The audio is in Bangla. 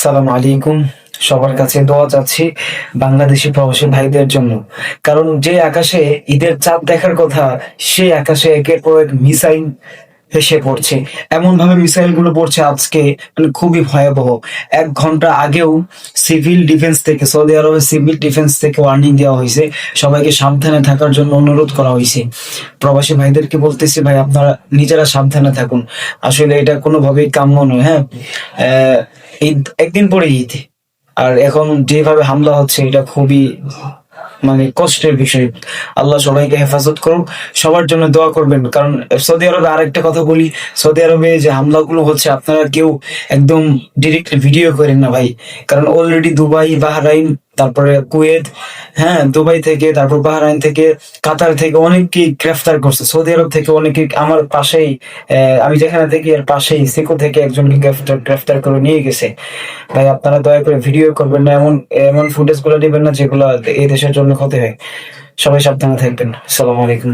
সালাম আলাইকুম। সবার কাছে দোয়া চাচ্ছি বাংলাদেশি প্রবাসী ভাইদের জন্য। কারণ যে আকাশে ঈদের চাঁদ দেখার কথা, সেই আকাশে একের পর এক মিসাইল ভেসে পড়ছে। এমন ভাবে মিসাইল গুলো পড়ছে আজকে, মানে খুবই ভয়াবহ। 1 ঘন্টা আগেও সিভিল ডিফেন্স থেকে, সৌদি আরবের সিভিল ডিফেন্স থেকে ওয়ার্নিং দেওয়া হয়েছে, সবাইকে সাবধানে থাকার জন্য অনুরোধ করা হয়েছে। প্রবাসী ভাইদেরকে বলতেছি, ভাই আপনারা নিজেরা সাবধানে থাকুন। আসলে এটা কোনোভাবেই কাম্য নয়। হ্যাঁ, ঈদ একদিন পরে ঈদ, আর এখন যেভাবে হামলা হচ্ছে এটা খুবই মানে কষ্টের বিষয়। আল্লাহ সবাইকে হেফাজত করুন, সবার জন্য দোয়া করবেন। কারণ সৌদি আরবে আরেকটা কথা বলি, সৌদি আরবে যে হামলাগুলো হচ্ছে আপনারা কেউ একদম ডিরেক্টলি ভিডিও করেন না ভাই। কারণ অলরেডি দুবাই, বাহরাইন, তারপরে কুয়েত, হ্যাঁ দুবাই থেকে, তারপর বাহরাইন থেকে, কাতার থেকে অনেককেই গ্রেফতার করছে। সৌদি আরব থেকে অনেকে, আমার পাশেই আমি যেখানে থাকি এর পাশেই সিকো থেকে একজনকে গ্রেফতার করে নিয়ে গেছে। ভাই আপনারা দয়া করে ভিডিও করবেন না, এমন এমন ফুটেজ গুলো নেবেন না যেগুলো এই দেশের জন্য ক্ষতি হয়। সবাই সাবধানে থাকবেন। আসসালামু আলাইকুম।